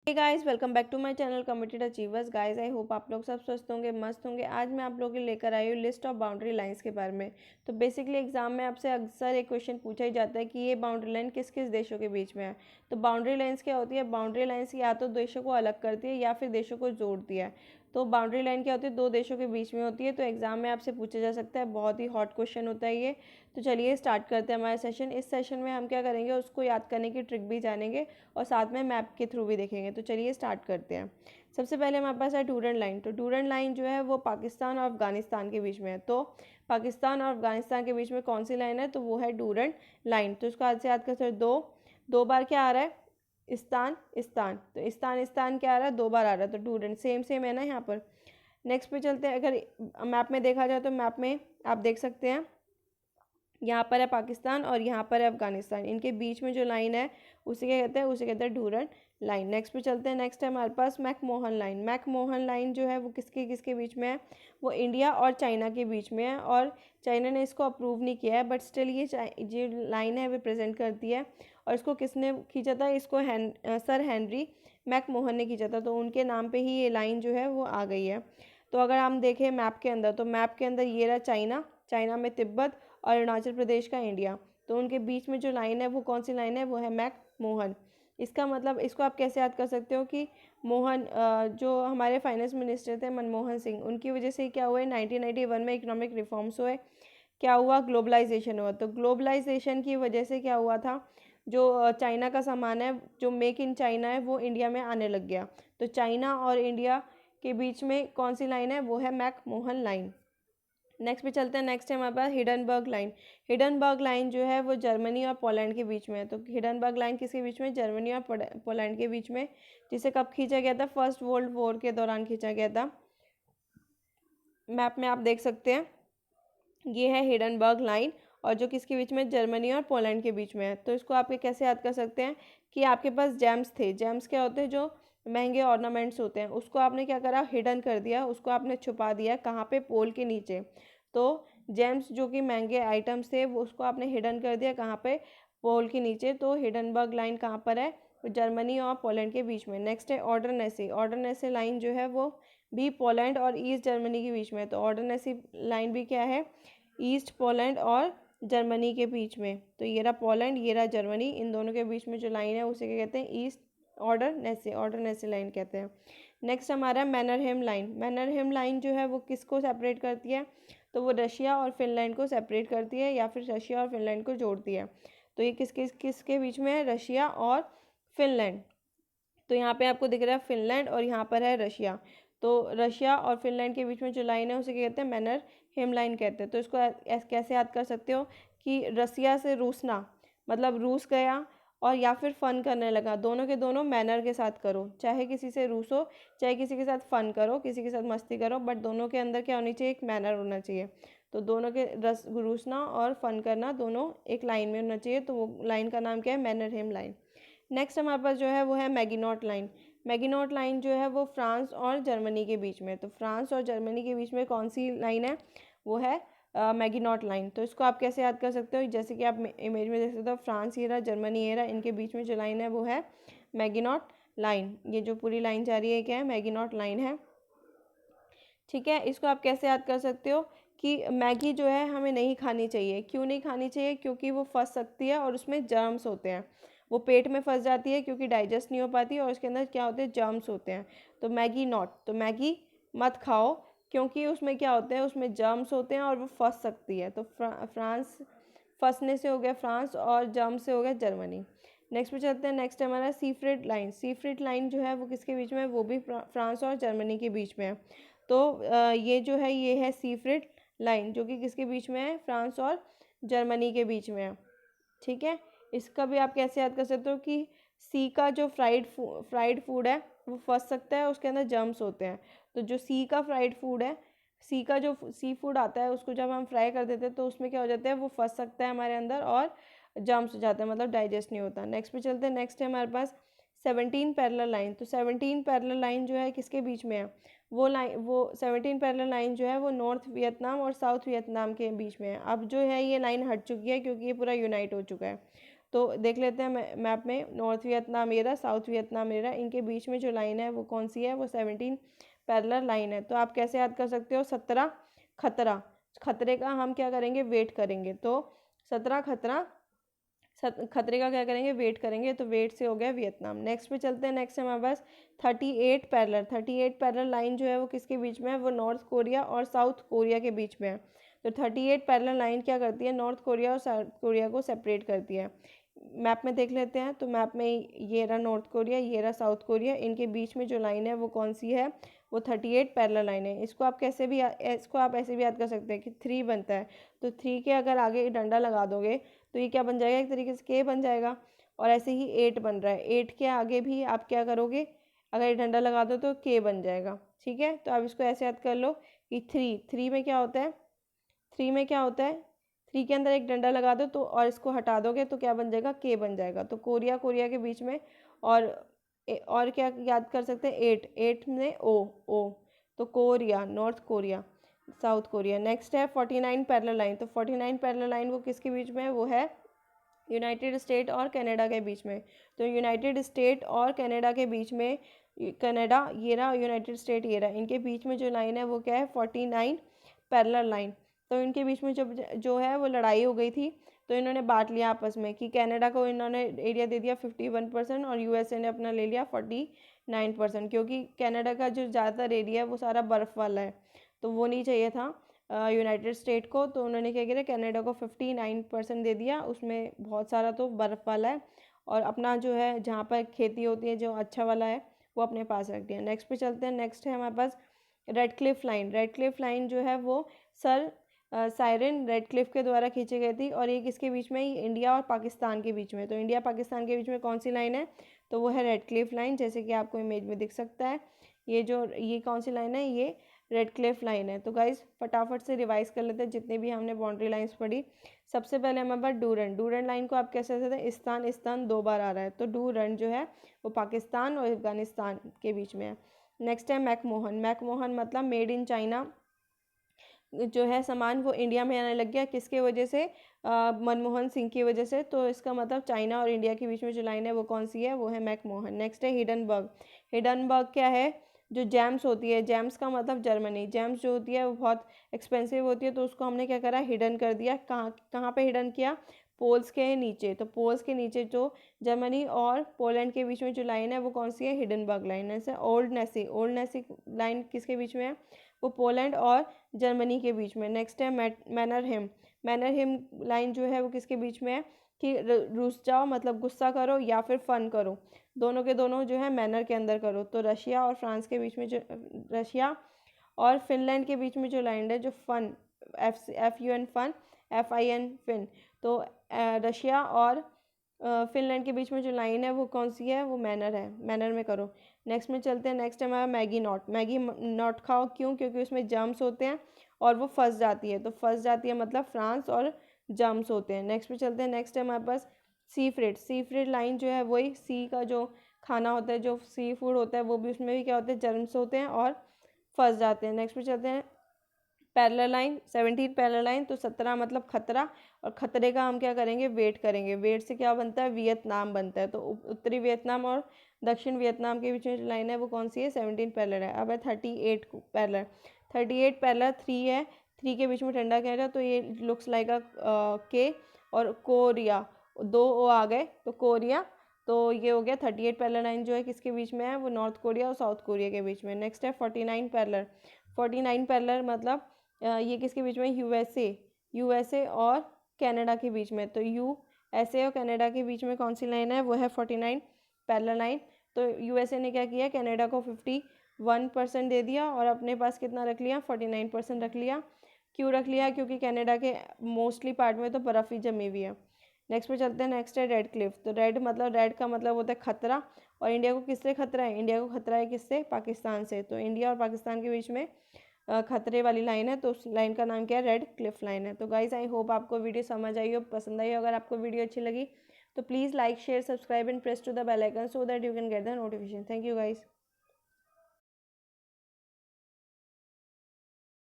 Hey guys, welcome back to my channel committed achievers. Guys, I hope आप लोग सब स्वस्थ होंगे, मस्त होंगे। आज मैं आप लोगों के लिए लेकर आई हूँ लिस्ट ऑफ बाउंड्री लाइंस के बारे में। तो बेसिकली एग्जाम में आपसे अक्सर एक क्वेश्चन पूछा ही जाता है कि ये बाउंड्री लाइन किस किस देशों के बीच में है। तो बाउंड्री लाइंस क्या होती है? बाउंड्री लाइंस या तो देशों को अलग करती है या फिर देशों को जोड़ती है। तो बाउंड्री लाइन क्या होती है? दो देशों के बीच में होती है। तो एग्जाम में आपसे पूछा जा सकता है, बहुत ही हॉट क्वेश्चन होता है ये। तो चलिए स्टार्ट करते हैं हमारा सेशन। इस सेशन में हम क्या करेंगे, उसको याद करने की ट्रिक भी जानेंगे और साथ में मैप के थ्रू भी देखेंगे। तो चलिए स्टार्ट करते हैं। सबसे पहले हमारे पास है डूरन लाइन। तो डूरन लाइन जो है वो पाकिस्तान और अफगानिस्तान के बीच में है। तो पाकिस्तान और अफगानिस्तान के बीच में कौन सी लाइन है? तो वो है डूरन लाइन। तो इसको आज से याद कर सकते, दो बार क्या आ रहा है? Istan istan. तो इस्तान इस्तान क्या आ रहा है? दो बार आ रहा है। तो डूरन सेम सेम है ना यहाँ पर। नेक्स्ट पे चलते हैं। अगर मैप में देखा जाए तो मैप में आप देख सकते हैं, यहाँ पर है पाकिस्तान और यहाँ पर है अफगानिस्तान। इनके बीच में जो लाइन है उसे क्या कहते हैं? उसे कहते हैं डूरन लाइन। नेक्स्ट पे चलते हैं। नेक्स्ट है हमारे पास मैकमोहन लाइन। मैकमोहन लाइन जो है वो किसके किसके बीच में है? वो इंडिया और चाइना के बीच में है। और चाइना ने इसको अप्रूव नहीं किया है, बट स्टिल ये जो लाइन है रिप्रेजेंट करती है। और इसको किसने खींचा था? इसको सर हेनरी मैकमोहन ने खींचा था। तो उनके नाम पे ही ये लाइन जो है वो आ गई है। तो अगर हम देखें मैप के अंदर, तो मैप के अंदर ये रहा चाइना, चाइना में तिब्बत और अरुणाचल प्रदेश का इंडिया। तो उनके बीच में जो लाइन है वो कौन सी लाइन है? वो है मैक मोहन। इसका मतलब इसको आप कैसे याद कर सकते हो कि मोहन जो हमारे फाइनेंस मिनिस्टर थे मनमोहन सिंह, उनकी वजह से क्या हुआ है? 1991 में इकोनॉमिक रिफॉर्म्स हुए। क्या हुआ? ग्लोबलाइजेशन हुआ। तो ग्लोबलाइजेशन की वजह से क्या हुआ था? जो चाइना का सामान है, जो मेक इन चाइना है, वो इंडिया में आने लग गया। तो चाइना और इंडिया के बीच में कौन सी लाइन है? वो है मैक मोहन लाइन। नेक्स्ट पे चलते हैं। नेक्स्ट है हमारे पास हिडनबर्ग लाइन। हिडनबर्ग लाइन जो है वो जर्मनी और पोलैंड के बीच में है। तो हिडनबर्ग लाइन किसके बीच में? जर्मनी और पोलैंड के बीच में। जिसे कब खींचा गया था? फर्स्ट वर्ल्ड वॉर के दौरान खींचा गया था। मैप में आप देख सकते हैं, ये है हिडनबर्ग लाइन। और जो किसके बीच में? जर्मनी और पोलैंड के बीच में है। तो इसको आप कैसे याद कर सकते हैं कि आपके पास जेम्स थे। जेम्स क्या होते हैं? जो महंगे ऑर्नामेंट्स होते हैं, उसको आपने क्या करा? हिडन कर दिया, उसको आपने छुपा दिया। कहाँ पे? पोल के नीचे। तो जेम्स जो कि महंगे आइटम्स थे वो उसको आपने हिडन कर दिया। कहाँ पे? पोल के नीचे। तो हिडनबर्ग लाइन कहाँ पर है? जर्मनी और पोलैंड के बीच में। नेक्स्ट है ऑर्डरनेसी। ऑर्डरनेसी लाइन जो है वो भी पोलैंड और ईस्ट जर्मनी के बीच में है। तो ऑर्डरनेसी लाइन भी क्या है? ईस्ट पोलैंड और जर्मनी के बीच में। तो ये रहा पोलैंड, ये रहा जर्मनी, इन दोनों के बीच में जो लाइन है उसे क्या कहते हैं? ईस्ट ऑर्डरनेसी लाइन कहते हैं। नेक्स्ट हमारा मैनरहेम लाइन। मैनरहेम लाइन जो है वो किसको सेपरेट करती है? तो वो रशिया और फिनलैंड को सेपरेट करती है, या फिर रशिया और फिनलैंड को जोड़ती है। तो ये किसके बीच में है? रशिया और फिनलैंड। तो यहाँ पे आपको दिख रहा है फिनलैंड और यहाँ पर है रशिया। तो रशिया और फिनलैंड के बीच में जो लाइन है उसे क्या कहते हैं? मैनर हेम लाइन कहते हैं। तो इसको कैसे याद कर सकते हो कि रसिया से रूसना, मतलब रूस गया और या फिर फन करने लगा, दोनों के दोनों मैनर के साथ करो। चाहे किसी से रूसो, चाहे किसी के साथ फन करो, किसी के साथ मस्ती करो, बट दोनों के अंदर क्या होनी चाहिए? एक मैनर होना चाहिए। तो दोनों के रूसना और फन करना दोनों एक लाइन में होना चाहिए। तो वो लाइन का नाम क्या है? मैनर हेम लाइन। नेक्स्ट हमारे पास जो है वो है मैगिनॉट लाइन। मैगिनॉट लाइन जो है वो फ्रांस और जर्मनी के बीच में है। तो फ्रांस और जर्मनी के बीच में कौन सी लाइन है? वो है मैगिनॉट लाइन। तो इसको आप कैसे याद कर सकते हो? जैसे कि आप इमेज में देख सकते हो, फ्रांस ये रहा, जर्मनी ये रहा, इनके बीच में जो लाइन है वो है मैगिनॉट लाइन। ये जो पूरी लाइन जा रही है क्या है? मैगिनॉट लाइन है। ठीक है, इसको आप कैसे याद कर सकते हो कि मैगी जो है हमें नहीं खानी चाहिए। क्यों नहीं खानी चाहिए? क्योंकि वो फंस सकती है और उसमें जर्म्स होते हैं। वो पेट में फंस जाती है क्योंकि डाइजेस्ट नहीं हो पाती और उसके अंदर क्या होते हैं? जर्म्स होते हैं। तो मैगी नॉट, तो मैगी मत खाओ, क्योंकि उसमें क्या होते हैं? उसमें जर्म्स होते हैं और वो फंस सकती है। तो फ्रांस, फंसने से हो गया फ्रांस और जर्म्स से हो गया जर्मनी। नेक्स्ट पे चलते हैं। नेक्स्ट हमारा सीफ्रेट लाइन। सीफ्रेट लाइन जो है वो किसके बीच में है? वो भी फ्रांस और जर्मनी के बीच में है। तो ये जो है ये है सीफ्रेट लाइन, जो कि किसके बीच में है? फ्रांस और जर्मनी के बीच में है। ठीक है, इसका भी आप कैसे याद कर सकते हो कि सी का जो फ्राइड फूड है वो फंस सकता है, उसके अंदर जर्म्स होते हैं। तो जो सी का फ्राइड फूड है, सी का जो सी फूड आता है, उसको जब हम फ्राई कर देते हैं तो उसमें क्या हो जाता है? वो फंस सकता है हमारे अंदर और जर्म्स हो जाते हैं, मतलब डाइजेस्ट नहीं होता। नेक्स्ट पे चलते हैं। नेक्स्ट है हमारे पास 17 पैरेलल लाइन। तो 17 पैरेलल लाइन जो है किसके बीच में है? वो 17 पैरेलल लाइन जो है वो नॉर्थ वियतनाम और साउथ वियतनाम के बीच में है। अब जो है ये लाइन हट चुकी है क्योंकि ये पूरा यूनाइट हो चुका है। तो देख लेते हैं मैप में, नॉर्थ वियतनाम ये रहा, साउथ वियतनाम ये रहा, इनके बीच में जो लाइन है वो कौन सी है, वो 17 पैरेलल लाइन है। तो आप कैसे याद कर सकते हो, 17 खतरा, खतरे का हम क्या करेंगे, वेट करेंगे, तो 17 खतरा, खतरे का क्या करेंगे, वेट करेंगे, तो वेट से हो गया वियतनाम। नेक्स्ट पे चलते हैं, नेक्स्ट है हमारे पास 38 पैरेलल। 38 पैरेलल लाइन जो है वो किसके बीच में है, वो नॉर्थ कोरिया और साउथ कोरिया के बीच में है। तो 38 पैरेलल लाइन क्या करती है, नॉर्थ कोरिया और साउथ कोरिया को सेपरेट करती है। मैप में देख लेते हैं, तो मैप में ये रहा नॉर्थ कोरिया, ये रहा साउथ कोरिया, इनके बीच में जो लाइन है वो कौन सी है, वो 38 पैरेलल लाइन है। इसको आप कैसे भी, इसको आप ऐसे भी याद कर सकते हैं कि 3 बनता है, तो 3 के अगर आगे डंडा लगा दोगे तो ये क्या बन जाएगा, एक तरीके से के बन जाएगा। और ऐसे ही 8 बन रहा है, 8 के आगे भी आप क्या करोगे, अगर ये डंडा लगा दो तो के बन जाएगा, ठीक है। तो आप इसको ऐसे याद कर लो कि 3 में क्या होता है, 3 में क्या होता है, 3 के अंदर एक डंडा लगा दो तो, और इसको हटा दोगे तो क्या बन जाएगा, के बन जाएगा। तो कोरिया कोरिया के बीच में, और क्या याद कर सकते हैं, 8 में ओ, तो Korea, north Korea, south Korea. Next है 49 पैरेलल लाइन। तो 49 पैरेलल लाइन वो किसके बीच में है, वो है यूनाइटेड स्टेट और कनाडा के बीच में। तो यूनाइटेड स्टेट और कनाडा के बीच में, कनाडा ये रहा, यूनाइटेड स्टेट ये रहा, इनके बीच में जो लाइन है वो क्या है, 49 पैरेलल लाइन। तो इनके बीच में जब जो है वो लड़ाई हो गई थी, तो इन्होंने बांट लिया आपस में कि कनाडा को इन्होंने एरिया दे दिया 51% और यूएसए ने अपना ले लिया 49%, क्योंकि कनाडा का जो ज़्यादातर एरिया है वो सारा बर्फ़ वाला है, तो वो नहीं चाहिए था यूनाइटेड स्टेट को। तो उन्होंने क्या किया, कनाडा को 59% दे दिया, उसमें बहुत सारा तो बर्फ़ वाला है, और अपना जो है जहाँ पर खेती होती है जो अच्छा वाला है वो अपने पास रख दिया। नेक्स्ट पे चलते हैं, नेक्स्ट है हमारे पास Radcliffe line. Radcliffe line जो है वो सर साइरन रेड क्लिफ के द्वारा खींची गई थी, और ये किसके बीच में, इंडिया और पाकिस्तान के बीच में। तो इंडिया पाकिस्तान के बीच में कौन सी लाइन है, तो वो है रेड क्लिफ लाइन, जैसे कि आपको इमेज में दिख सकता है। ये कौन सी लाइन है, ये रेड क्लिफ लाइन है। तो गाइज फटाफट से रिवाइज कर लेते हैं जितने भी हमने बाउंड्री लाइंस पढ़ी। सबसे पहले हमारे पास डूरंड। डूरंड लाइन को आप कैसे कहते हैं, स्थान 2 बार आ रहा है, तो डूरंड जो है वो पाकिस्तान और अफगानिस्तान के बीच में है। नेक्स्ट है मैकमोहन। मैकमोहन मतलब मेड इन चाइना जो है सामान वो इंडिया में आने लग गया, किसके वजह से, मनमोहन सिंह की वजह से। तो इसका मतलब चाइना और इंडिया के बीच में जो लाइन है वो कौन सी है, वो है मैकमोहन। नेक्स्ट है हिडनबर्ग। हिडनबर्ग क्या है, जो जैम्स होती है, जैम्स का मतलब जर्मनी, जैम्स जो होती है वो बहुत एक्सपेंसिव होती है, तो उसको हमने क्या करा, हिडन कर दिया। कहाँ कहाँ पे हिडन किया, पोल्स के नीचे। तो पोल्स के नीचे जो जर्मनी और पोलैंड के बीच में जो लाइन है वो कौन सी है, हिडनबर्ग लाइन। ऐसे ओल्ड नेसी लाइन किसके बीच में है, वो पोलैंड और जर्मनी के बीच में। नेक्स्ट है मैनरहिम। मैनरहिम लाइन जो है वो किसके बीच में है, कि रूस जाओ मतलब गुस्सा करो या फिर फन करो, दोनों के दोनों जो है मैनर के अंदर करो। तो रशिया और फ्रांस के बीच में जो, रशिया और फिनलैंड के बीच में जो लाइन है, जो fun, FUN fun, FIN fin, तो रशिया और फिनलैंड के बीच में जो लाइन है वो कौन सी है, वो मैनर है, मैनर में करो। नेक्स्ट में चलते हैं, नेक्स्ट है हमारा मैगी नॉट। मैगी नॉट खाओ, क्यों, क्योंकि उसमें जर्म्स होते हैं और वो फंस जाती है, तो फंस जाती है मतलब फ्रांस और जर्म्स होते हैं। नेक्स्ट पे चलते हैं, नेक्स्ट है हमारे पास सी फ्रेड। सी फ्रेड लाइन जो है वही सी का जो खाना होता है, जो सी फूड होता है, वो भी उसमें भी क्या होते हैं, जर्म्स होते हैं और फंस जाते हैं। नेक्स्ट पे चलते हैं पैरेलल लाइन, 17 पैरेलल लाइन, तो 17 मतलब खतरा, और खतरे का हम क्या करेंगे, वेट करेंगे। वेट से क्या बनता है, वियतनाम बनता है। तो उत्तरी वियतनाम और दक्षिण वियतनाम के बीच में जो लाइन है वो कौन सी है, 17 पैरेलल है। अब है 38 पैरेलल। 38 पैरेलल 3 है, 3 के बीच में ठंडा क्या है, तो ये लुक्स लाइक अ के, और कोरिया 2 ओ आ गए, तो कोरिया। तो ये हो गया 38 पैरेलल लाइन जो है किसके बीच में है, वो नॉर्थ कोरिया और साउथ कोरिया के बीच में। नेक्स्ट है 49 पैरेलल। 49 पैरेलल मतलब ये किसके बीच में, यूएसए और कनाडा के बीच में। तो यूएसए और कनाडा के बीच में कौन सी लाइन है, वो है 49 पैरेलल लाइन। तो यूएसए ने क्या किया, कनाडा को 51% दे दिया और अपने पास कितना रख लिया, 49% रख लिया। क्यों रख लिया, क्योंकि कनाडा के मोस्टली पार्ट में तो बर्फ़ ही जमी हुई है। नेक्स्ट पे चलते हैं, नेक्स्ट है रेड क्लिफ। तो रेड का मतलब होता है खतरा, और इंडिया को किससे खतरा है, इंडिया को खतरा है किससे, पाकिस्तान से। तो इंडिया और पाकिस्तान के बीच में खतरे वाली लाइन है, तो उस लाइन का नाम क्या है, रेड क्लिफ लाइन है। तो गाइज आई होप आपको वीडियो समझ आई हो, पसंद आई हो। अगर आपको वीडियो अच्छी लगी तो please like share subscribe and press to the bell icon so that you can get the notification. Thank you guys.